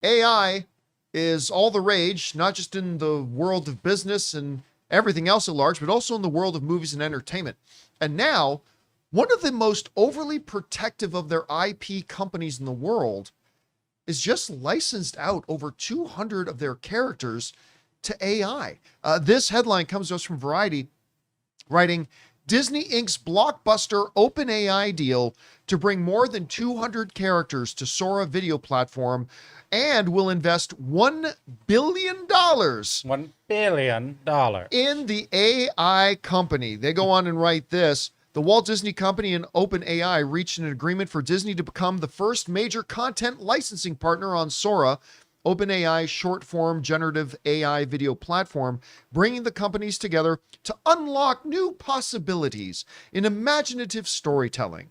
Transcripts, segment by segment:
AI is all the rage, not just in the world of business and everything else at large, but also in the world of movies and entertainment. And now, one of the most overly protective of their IP companies in the world is just licensed out over 200 of their characters to AI. This headline comes to us from Variety, writing, Disney Inc.'s blockbuster OpenAI deal to bring more than 200 characters to Sora video platform and will invest $1 billion. $1 billion. In the AI company. They go on and write this. The Walt Disney Company and OpenAI reached an agreement for Disney to become the first major content licensing partner on Sora, OpenAI's short-form generative AI video platform, bringing the companies together to unlock new possibilities in imaginative storytelling.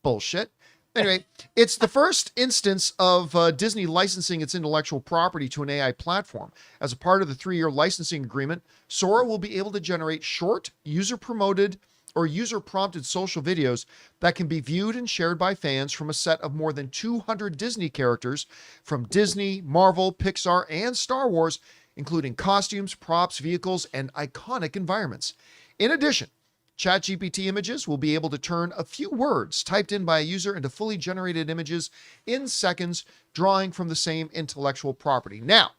Bullshit. Anyway, it's the first instance of Disney licensing its intellectual property to an AI platform. As a part of the 3-year licensing agreement, Sora will be able to generate short, user-promoted, or user-prompted social videos that can be viewed and shared by fans from a set of more than 200 Disney characters from Disney, Marvel, Pixar, and Star Wars, including costumes, props, vehicles, and iconic environments. In addition, ChatGPT images will be able to turn a few words typed in by a user into fully generated images in seconds, drawing from the same intellectual property. Now,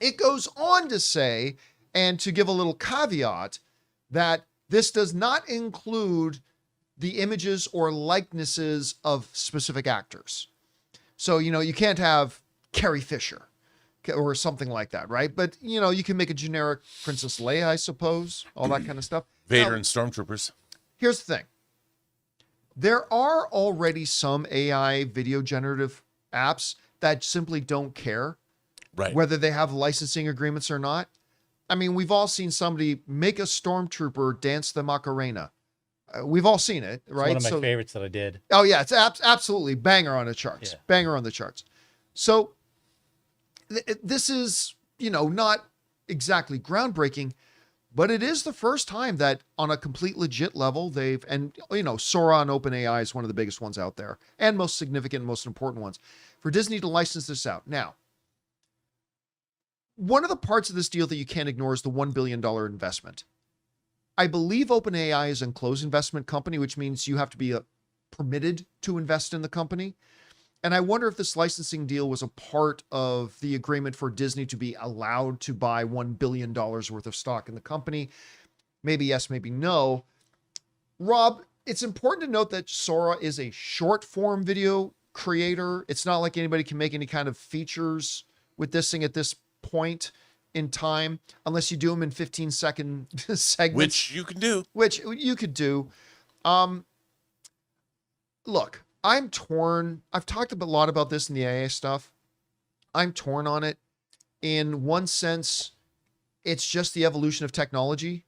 it goes on to say, and to give a little caveat, that this does not include the images or likenesses of specific actors. So, you can't have Carrie Fisher or something like that, right? But, you can make a generic Princess Leia, I suppose, all that kind of stuff. Vader now, and Stormtroopers. Here's the thing. There are already some AI video generative apps that simply don't care whether they have licensing agreements or not. I mean, we've all seen somebody make a Stormtrooper dance the Macarena. We've all seen it, right? It's one of my favorites that I did. Oh, yeah. It's absolutely banger on the charts. Yeah. Banger on the charts. So this is, not exactly groundbreaking, but it is the first time that on a complete legit level, Sora on OpenAI is one of the biggest ones out there and most significant, most important ones for Disney to license this out. Now, one of the parts of this deal that you can't ignore is the $1 billion investment. I believe OpenAI is an enclosed investment company, which means you have to be permitted to invest in the company. And I wonder if this licensing deal was a part of the agreement for Disney to be allowed to buy $1 billion worth of stock in the company. Maybe yes, maybe no. Rob, it's important to note that Sora is a short form video creator. It's not like anybody can make any kind of features with this thing at this point in time, unless you do them in 15-second segments. Which you can do. Which you could do. Look, I'm torn. I've talked a lot about this in the AI stuff. I'm torn on it. In one sense, it's just the evolution of technology.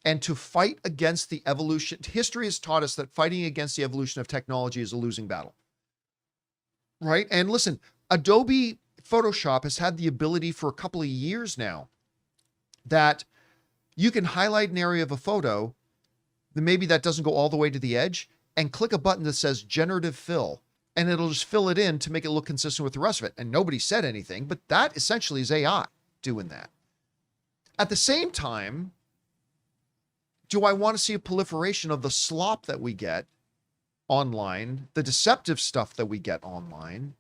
And to fight against the evolution, history has taught us that fighting against the evolution of technology is a losing battle. Right? And listen, Adobe Photoshop has had the ability for a couple of years now that you can highlight an area of a photo, then maybe that doesn't go all the way to the edge, and click a button that says generative fill, and it'll just fill it in to make it look consistent with the rest of it. And nobody said anything, but that essentially is AI doing that. At the same time, do I want to see a proliferation of the slop that we get online, the deceptive stuff that we get online?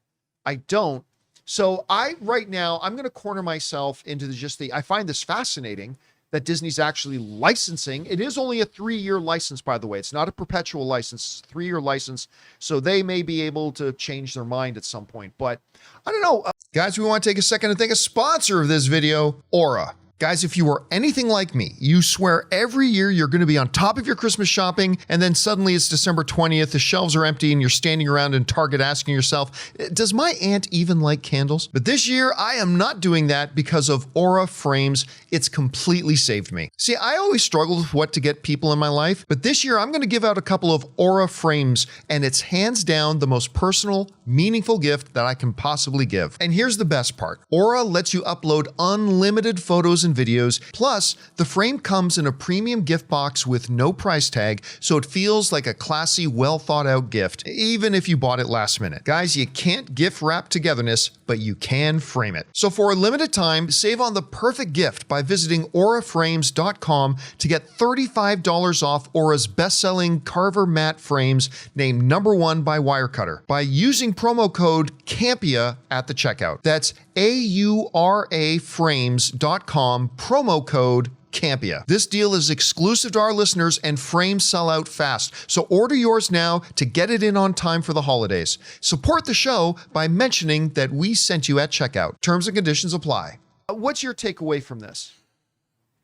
I don't. So right now, I'm going to corner myself into I find this fascinating that Disney's actually licensing. It is only a 3-year license, by the way. It's not a perpetual license, it's a 3-year license. So they may be able to change their mind at some point, but I don't know. Guys, we want to take a second to thank a sponsor of this video, Aura. Guys, if you are anything like me, you swear every year you're going to be on top of your Christmas shopping, and then suddenly it's December 20th, the shelves are empty, and you're standing around in Target asking yourself, does my aunt even like candles? But this year, I am not doing that because of Aura Frames. It's completely saved me. See, I always struggled with what to get people in my life, but this year I'm going to give out a couple of Aura Frames, and it's hands down the most personal, meaningful gift that I can possibly give. And here's the best part. Aura lets you upload unlimited photos and and videos. Plus, the frame comes in a premium gift box with no price tag, so it feels like a classy, well thought out gift, even if you bought it last minute. Guys, you can't gift wrap togetherness, but you can frame it. So for a limited time, save on the perfect gift by visiting auraframes.com to get $35 off Aura's best-selling Carver matte frames named #1 by Wirecutter by using promo code CAMPEA at the checkout. That's auraframes.com, promo code Campea. This deal is exclusive to our listeners and frames sell out fast. So order yours now to get it in on time for the holidays. Support the show by mentioning that we sent you at checkout. Terms and conditions apply. What's your takeaway from this?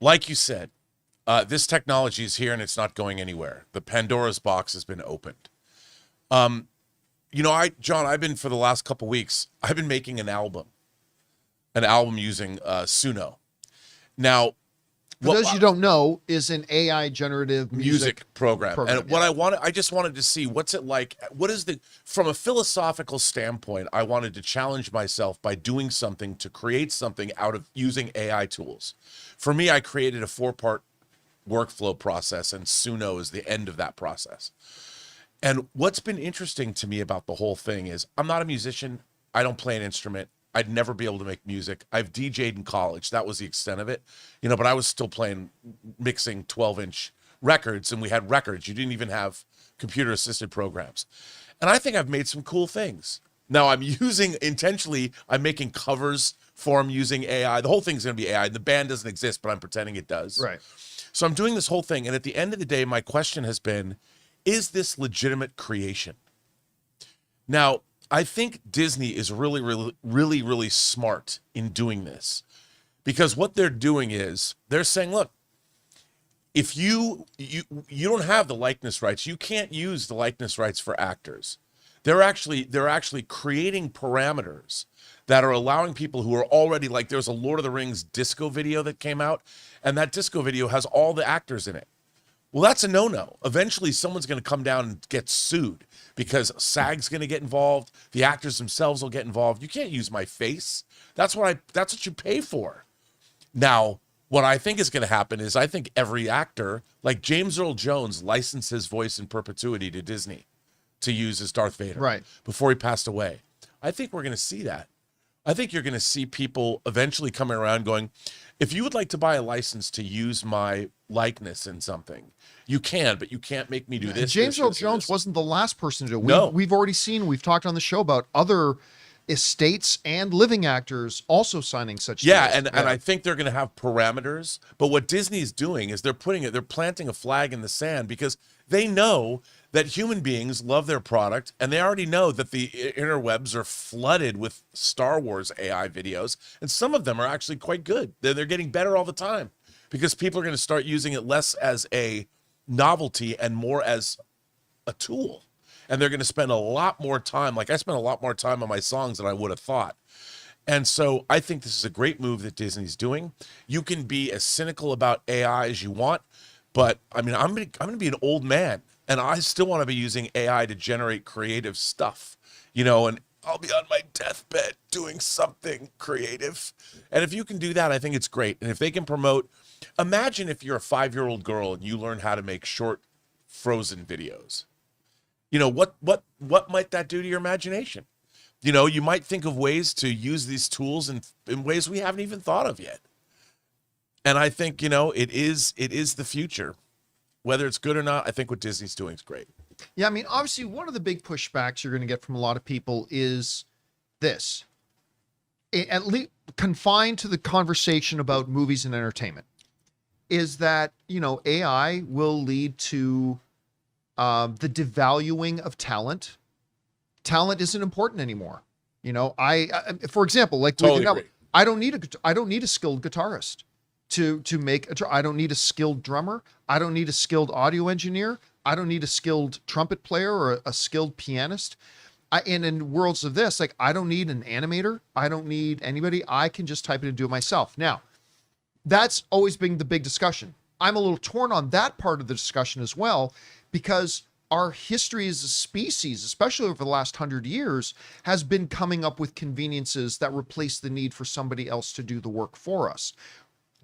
Like you said, this technology is here and it's not going anywhere. The Pandora's box has been opened. John, I've been for the last couple weeks, I've been making an album using Suno. Now, for those you don't know, is an AI generative music program. And what I just wanted to see, what's it like? From a philosophical standpoint, I wanted to challenge myself by doing something to create something out of using AI tools. For me, I created a 4-part workflow process, and Suno is the end of that process. And what's been interesting to me about the whole thing is I'm not a musician. I don't play an instrument. I'd never be able to make music. I've DJ'd in college. That was the extent of it. But I was still mixing 12-inch records, and we had records. You didn't even have computer-assisted programs. And I think I've made some cool things. Now, I'm making covers for them using AI. The whole thing's going to be AI. The band doesn't exist, but I'm pretending it does. Right. So I'm doing this whole thing, and at the end of the day, my question has been, is this legitimate creation? Now, I think Disney is really, really, really, really smart in doing this, because what they're doing is they're saying, look, if you don't have the likeness rights, you can't use the likeness rights for actors. They're actually creating parameters that are allowing people who are already, like, there's a Lord of the Rings disco video that came out, and that disco video has all the actors in it. Well, that's a no-no. Eventually, someone's going to come down and get sued because SAG's going to get involved. The actors themselves will get involved. You can't use my face. That's what you pay for. Now, what I think is going to happen is I think every actor, like James Earl Jones, licensed his voice in perpetuity to Disney to use as Darth Vader before he passed away. I think we're going to see that. I think you're going to see people eventually coming around going, if you would like to buy a license to use my likeness in something, you can, but you can't make me do this. James Earl Jones wasn't the last person to do it. We've already seen, we've talked on the show about other estates and living actors also signing such deals. And I think they're going to have parameters. But what Disney's doing is they're planting a flag in the sand, because they know that human beings love their product, and they already know that the interwebs are flooded with Star Wars AI videos, and some of them are actually quite good. They're getting better all the time, because people are going to start using it less as a novelty and more as a tool. And they're going to spend a lot more time, like I spent a lot more time on my songs than I would have thought. And so I think this is a great move that Disney's doing. You can be as cynical about AI as you want, but I mean, I'm going to be an old man, and I still want to be using AI to generate creative stuff, and I'll be on my deathbed doing something creative. And if you can do that, I think it's great. And if they can promote, imagine if you're a 5-year-old girl and you learn how to make short Frozen videos. What might that do to your imagination? You might think of ways to use these tools in ways we haven't even thought of yet. And I think, it is the future. Whether it's good or not, I think what Disney's doing is great. Yeah, I mean, obviously, one of the big pushbacks you're going to get from a lot of people is this. At least confined to the conversation about movies and entertainment, is that, AI will lead to the devaluing of talent. Talent isn't important anymore. For example, like totally I don't need a skilled guitarist to make I don't need a skilled drummer. I don't need a skilled audio engineer. I don't need a skilled trumpet player or a skilled pianist. And in worlds of this, like, I don't need an animator. I don't need anybody. I can just type it and do it myself. Now, that's always been the big discussion. I'm a little torn on that part of the discussion as well, because our history as a species, especially over the last 100 years, has been coming up with conveniences that replace the need for somebody else to do the work for us.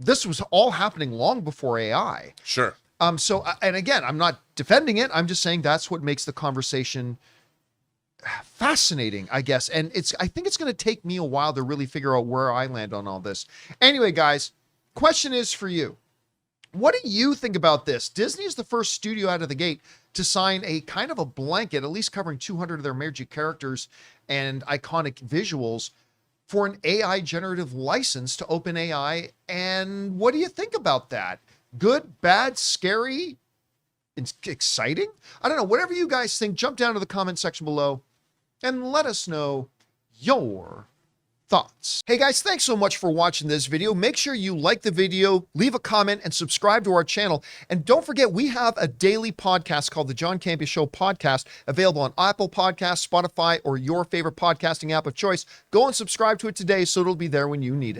this was all happening long before AI. Sure. So, and again, I'm not defending it. I'm just saying that's what makes the conversation fascinating, I guess. And I think it's going to take me a while to really figure out where I land on all this. Anyway, guys, question is for you. What do you think about this? Disney is the first studio out of the gate to sign a kind of a blanket, at least covering 200 of their major characters and iconic visuals, for an AI generative license to OpenAI. And what do you think about that? Good, bad, scary, exciting? I don't know. Whatever you guys think, jump down to the comment section below and let us know your thoughts. Hey guys, thanks so much for watching this video. Make sure you like the video, leave a comment, and subscribe to our channel. And don't forget, we have a daily podcast called the John Campea Show podcast, available on Apple Podcasts, Spotify, or your favorite podcasting app of choice. Go and subscribe to it today so it'll be there when you need it.